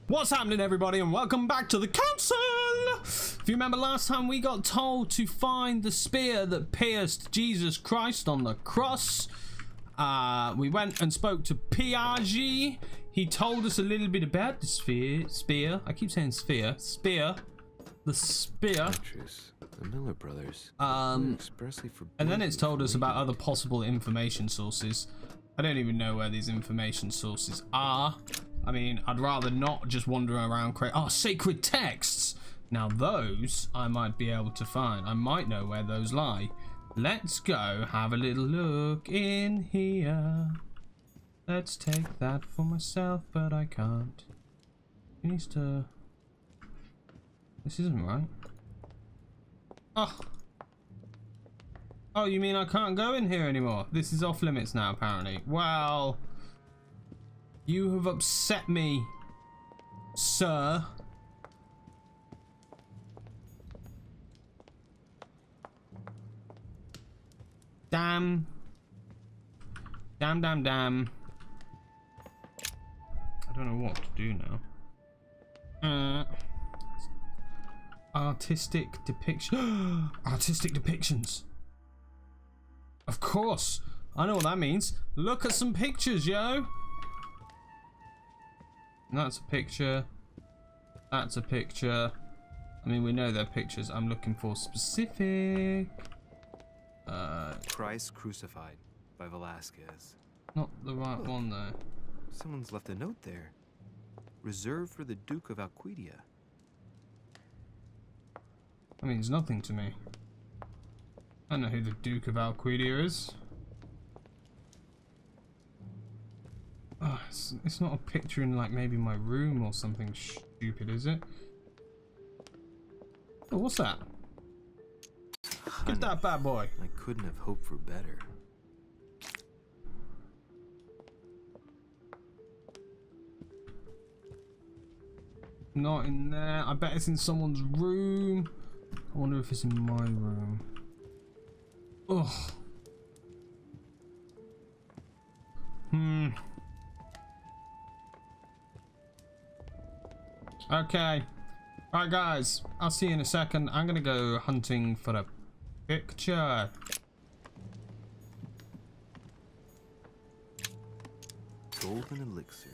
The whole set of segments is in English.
What's happening, everybody, and welcome back to the council. If you remember last time, we got told to find the spear that pierced Jesus Christ on the cross. We went and spoke to Piaggi. He told us a little bit about the spear. I keep saying sphere. The spear. The Miller brothers. Expressly and then it's told us about other possible information sources. I don't even know where these information sources are. I mean, I'd rather not just wander around sacred texts. Now those I might be able to find. I might know where those lie. Let's go have a little look in here. Let's take that for myself, but I can't. It needs to... This isn't right. Oh, you mean I can't go in here anymore? This is off limits now, apparently. Well, you have upset me, sir. Damn. Damn. I don't know what to do now. Artistic depiction. Artistic depictions. Of course. I know what that means. Look at some pictures, yo. That's a picture. That's a picture. I mean, we know they're pictures. I'm looking for specific. Christ Crucified by Velasquez. Not the right one, though. Someone's left a note there. Reserved for the Duke of Alquidia. That means nothing to me. I don't know who the Duke of Alquidia is. Oh, it's not a picture in, like, maybe my room or something stupid, is it? Oh, what's that? Get that bad boy. I couldn't have hoped for better. Not in there. I bet it's in someone's room. I wonder if it's in my room. Ugh. Okay. Right, guys. I'll see you in a second. I'm gonna go hunting for a picture. Golden elixir.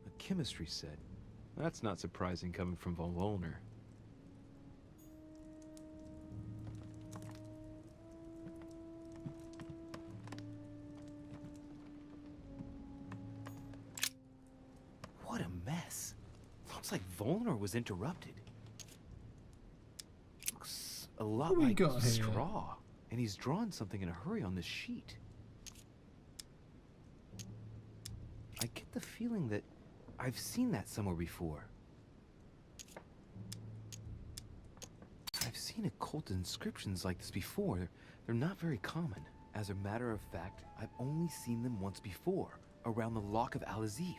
A chemistry set. That's not surprising coming from von Wollner. What a mess. Looks like Wollner was interrupted. Looks a lot like straw. And he's drawn something in a hurry on this sheet. I get the feeling that I've seen that somewhere before. I've seen occult inscriptions like this before. They're not very common. As a matter of fact, I've only seen them once before, around the Lock of Al-Azif.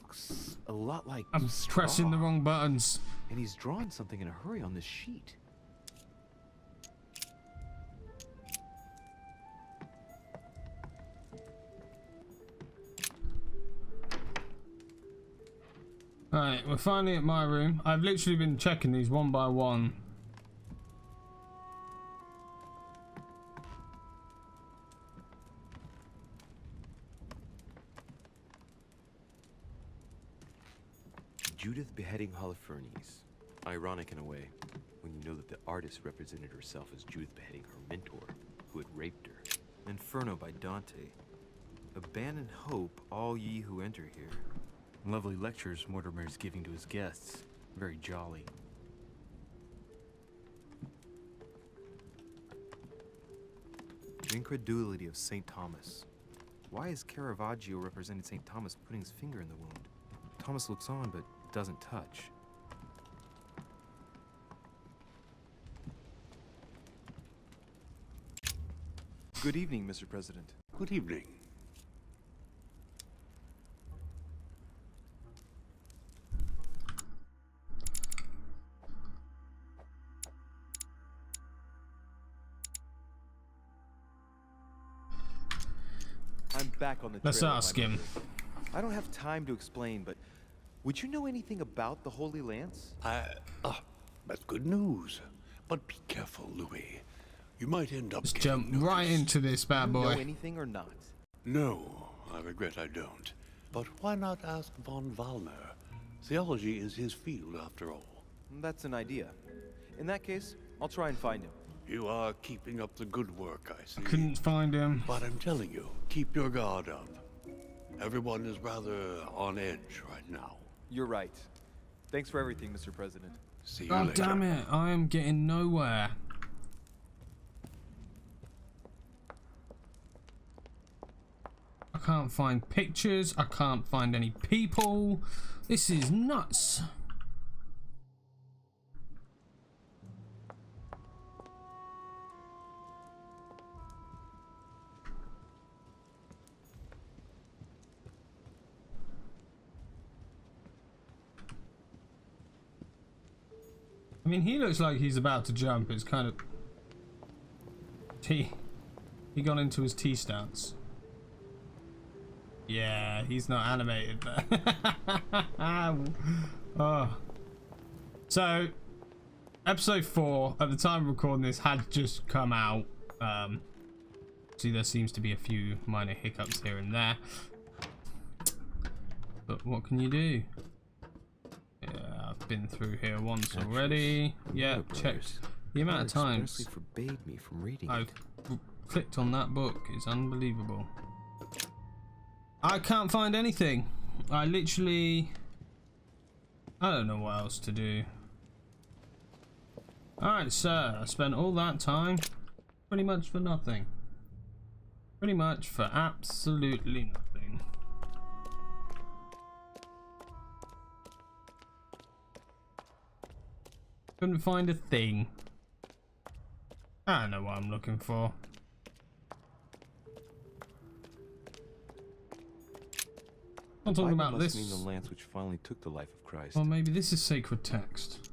Looks a lot like I'm straw. pressing the wrong buttons. And he's drawn something in a hurry on this sheet. Alright, we're finally at my room. I've literally been checking these one by one. Judith beheading Holofernes. Ironic in a way, when you know that the artist represented herself as Judith beheading her mentor, who had raped her. Inferno by Dante. Abandon hope, all ye who enter here. Lovely lectures Mortimer is giving to his guests. Very jolly. The incredulity of St. Thomas. Why is Caravaggio representing St. Thomas putting his finger in the wound? Thomas looks on but doesn't touch. Good evening, Mr. President. Good evening. back on the Let's trail, ask my him. brother. I don't have time to explain, but would you know anything about the Holy Lance? That's good news. But be careful, Louis. You might end up Just getting jump right noticed. into this bad Do you know boy. anything or not? No, I regret I don't. But why not ask von Wallner? Theology is his field, after all. That's an idea. In that case, I'll try and find him. You are keeping up the good work, I see. Couldn't find him. But I'm telling you, keep your guard up. Everyone is rather on edge right now. You're right. Thanks for everything, Mr. President. See you God later. damn it, I am getting nowhere. I can't find pictures, I can't find any people. This is nuts. I mean, he looks like he's about to jump. It's kind of... He got into his T stance. Yeah, he's not animated there. Oh. So, episode 4, at the time of recording this, had just come out. See, there seems to be a few minor hiccups here and there. But what can you do? Yeah, I've been through here once already. Yeah, checked the amount of times Expressly forbade me from reading I've it. clicked on that book. Is unbelievable. I can't find anything. I literally... I don't know what else to do. Alright, sir. I spent all that time pretty much for nothing. Pretty much for absolutely nothing. Couldn't find a thing. I don't know what I'm looking for. I'm talking Bible about must this. mean the lance which finally took the life of Christ. Well, maybe this is sacred text.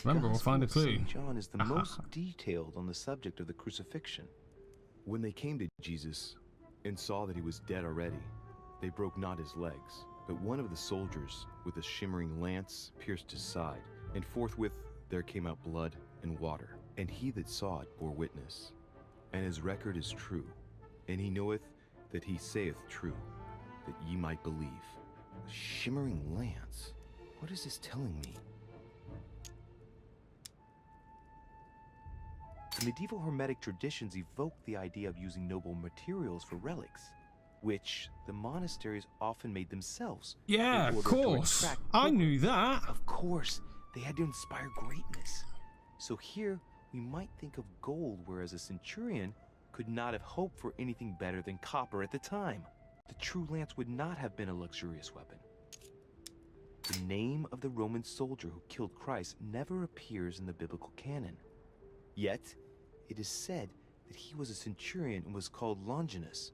Remember, we'll find a Gospel of clue. St. John is the most detailed on the subject of the crucifixion. When they came to Jesus and saw that he was dead already, they broke not his legs, but one of the soldiers with a shimmering lance pierced his side, and forthwith there came out blood and water. And he that saw it bore witness, and his record is true, and he knoweth that he saith true, that ye might believe. A shimmering lance? What is this telling me? The medieval Hermetic traditions evoked the idea of using noble materials for relics, which the monasteries often made themselves. Yeah, in of order to course. attract I pilgrims. knew that. Of course, they had to inspire greatness. So here, we might think of gold, whereas a centurion could not have hoped for anything better than copper at the time. The true lance would not have been a luxurious weapon. The name of the Roman soldier who killed Christ never appears in the biblical canon. Yet, it is said that he was a centurion and was called Longinus.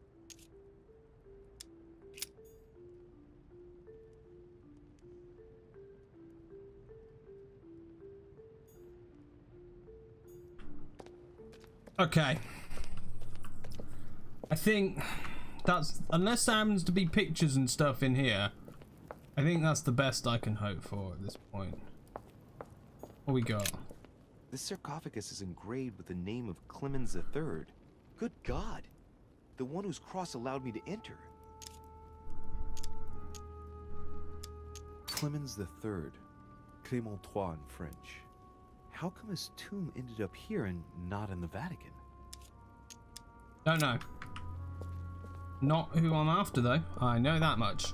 Okay. I think that's, unless there happens to be pictures and stuff in here, I think that's the best I can hope for at this point. What we got? This sarcophagus is engraved with the name of Clemens III. Good God! The one whose cross allowed me to enter. Clemens III. Clément III in French. How come his tomb ended up here and not in the Vatican? Don't know. Not who I'm after though. I know that much.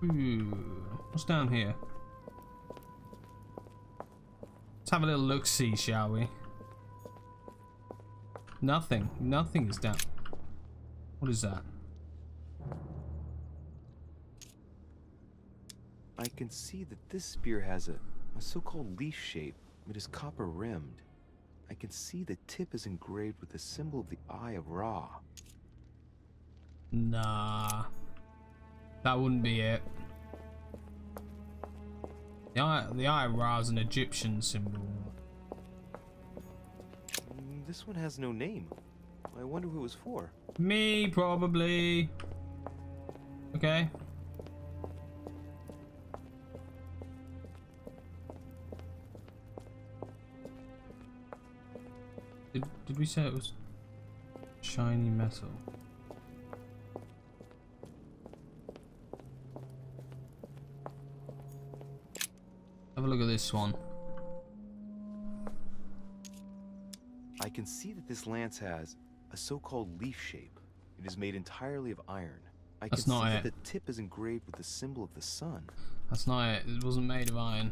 Ooh, what's down here? Let's have a little look-see, shall we? Nothing. Nothing is down. What is that? I can see that this spear has a so-called leaf shape. It is copper-rimmed. I can see the tip is engraved with the symbol of the Eye of Ra. Nah. That wouldn't be it. The Eye of Ra is an Egyptian symbol. This one has no name. I wonder who it was for. Me, probably. Okay. Did we say it was shiny metal? Have a look at this one. I can see that this lance has a so-called leaf shape. It is made entirely of iron. I That's can not see it. that the tip is engraved with the symbol of the sun. That's not it. It wasn't made of iron.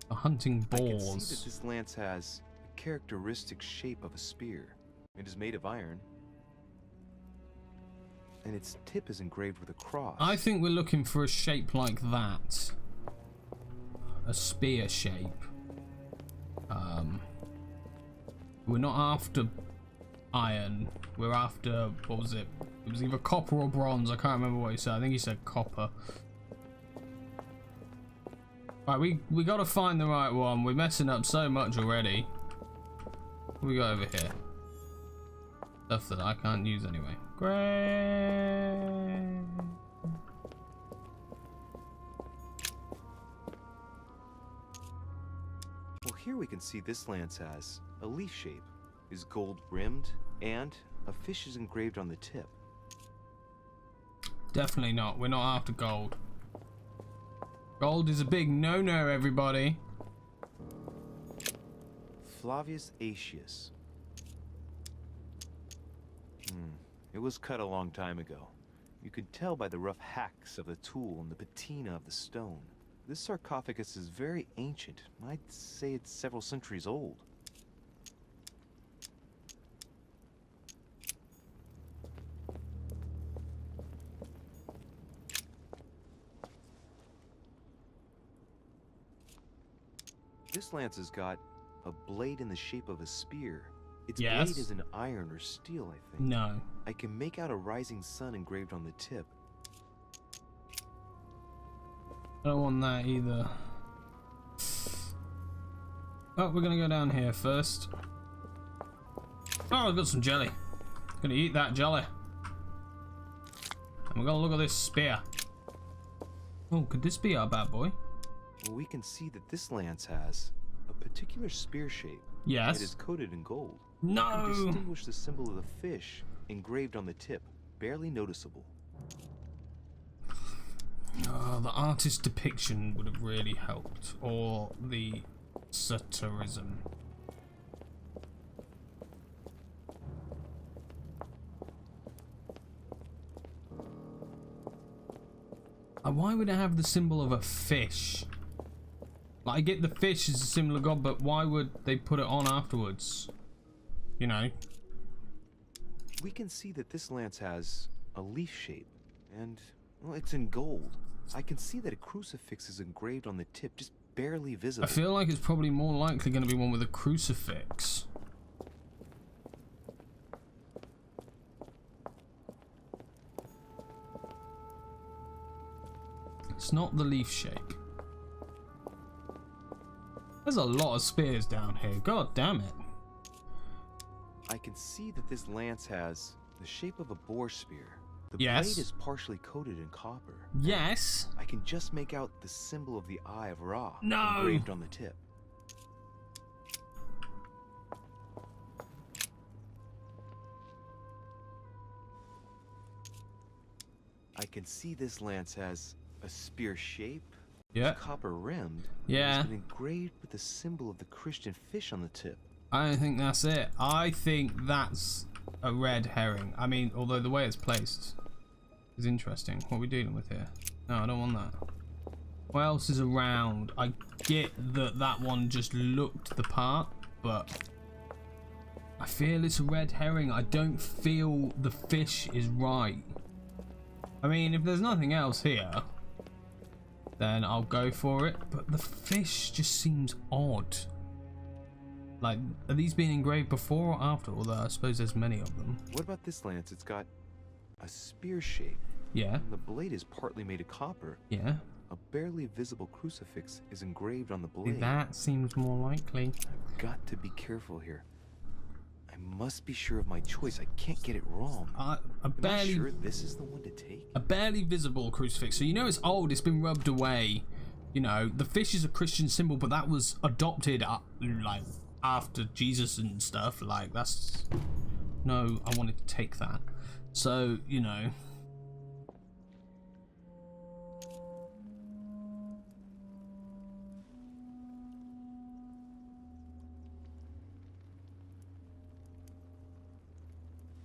A hunting I can see boars. that this lance has a characteristic shape of a spear. It is made of iron, and its tip is engraved with a cross. I think we're looking for a shape like that. A spear shape. We're not after iron. We're after, what was it? It was either copper or bronze. I can't remember what he said. I think he said copper. Right, we gotta find the right one. We're messing up so much already. What we got over here? Stuff that I can't use anyway. Great. Well, here we can see this lance has a leaf shape, is gold rimmed, and a fish is engraved on the tip. Definitely not. We're not after gold. Gold is a big no-no, everybody. Flavius Aetius. It was cut a long time ago. You could tell by the rough hacks of the tool and the patina of the stone. This sarcophagus is very ancient. I'd say it's several centuries old. This lance has got a blade in the shape of a spear. Its Yes. blade is in iron or steel, I think. No. I can make out a rising sun engraved on the tip. I don't want that either. Oh, we're gonna go down here first. Oh, I've got some jelly. Gonna eat that jelly. And we're gonna look at this spear. Oh, could this be our bad boy? Well, we can see that this lance has a particular spear shape. Yes. It is coated in gold. No! You can distinguish the symbol of the fish engraved on the tip, barely noticeable. Oh, the artist's depiction would have really helped. Or the satirism. Why would it have the symbol of a fish? Like, I get the fish is a symbol of God, but why would they put it on afterwards? You know? We can see that this lance has a leaf shape, and, well, it's in gold. I can see that a crucifix is engraved on the tip, just barely visible. I feel like it's probably more likely going to be one with a crucifix. It's not the leaf shape. There's a lot of spears down here. God damn it. I can see that this lance has the shape of a boar spear. The Yes. blade is partially coated in copper. Yes. I can just make out the symbol of the Eye of Ra No. engraved on the tip. I can see this lance has a spear shape, Yeah. copper rimmed, Yeah. and it's been engraved with the symbol of the Christian fish on the tip. I don't think that's it. I think that's a red herring. I mean, although the way it's placed is interesting. What are we dealing with here? No, I don't want that. What else is around? I get that that one just looked the part, but I feel it's a red herring. I don't feel the fish is right. I mean, if there's nothing else here, then I'll go for it. But the fish just seems odd. Like, are these being engraved before or after? Although I suppose there's many of them. What about this lance? It's got a spear shape, Yeah, and the blade is partly made of copper. yeah. A barely visible crucifix is engraved on the blade. That seems more likely. I've got to be careful here. I must be sure of my choice. I can't get it wrong. Am I sure this is the one to take? A barely visible crucifix. So you know it's old. It's been rubbed away. You know, the fish is a Christian symbol, but that was adopted like after Jesus and stuff. Like that's no. I wanted to take that. So you know.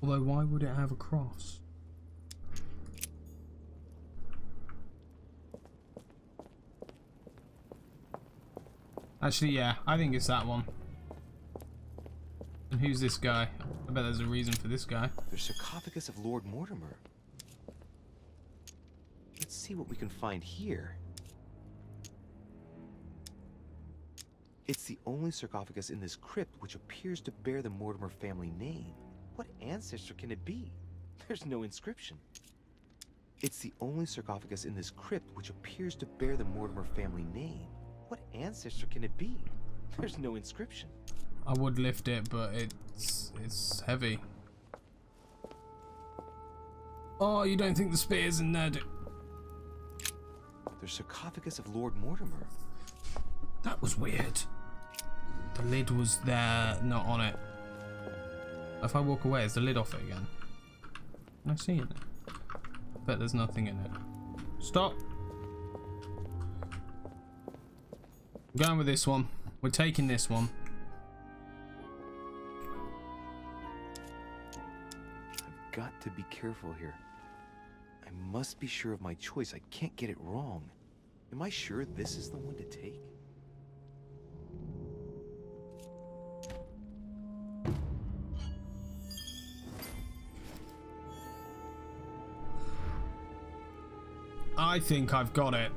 Although, why would it have a cross? Actually, yeah, I think it's that one. And who's this guy? I bet there's a reason for this guy. The sarcophagus of Lord Mortimer. Let's see what we can find here. It's the only sarcophagus in this crypt which appears to bear the Mortimer family name. What ancestor can it be? There's no inscription. It's the only sarcophagus in this crypt which appears to bear the Mortimer family name. What ancestor can it be? There's no inscription. I would lift it, but it's heavy. Oh, you don't think the spear's in there? The sarcophagus of Lord Mortimer. That was weird. The lid was there, not on it. If I walk away, is the lid off it again? Can I see in it? I bet there's nothing in it. Stop. I'm going with this one. We're taking this one. I've got to be careful here. I must be sure of my choice. I can't get it wrong. Am I sure this is the one to take? I think I've got it.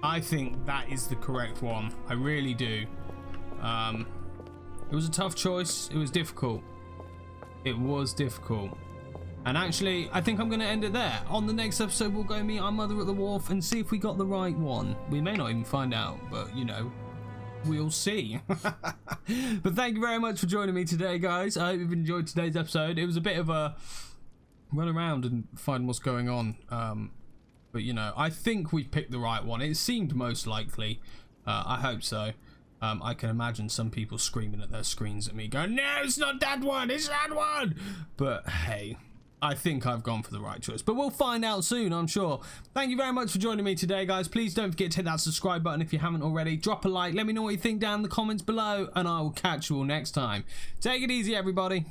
I think that is the correct one. I really do. It was a tough choice. It was difficult. It was difficult. And actually, I think I'm going to end it there. On the next episode, we'll go meet our mother at the wharf and see if we got the right one. We may not even find out, but you know, we'll see. But thank you very much for joining me today, guys. I hope you've enjoyed today's episode. It was a bit of a run around and find what's going on. But you know, I think we picked the right one. It seemed most likely. I hope so. I can imagine some people screaming at their screens at me going, no, it's not that one, it's that one. But hey, I think I've gone for the right choice. But we'll find out soon, I'm sure. Thank you very much for joining me today, guys. Please don't forget to hit that subscribe button if you haven't already. Drop a like. Let me know what you think down in the comments below. And I will catch you all next time. Take it easy, everybody.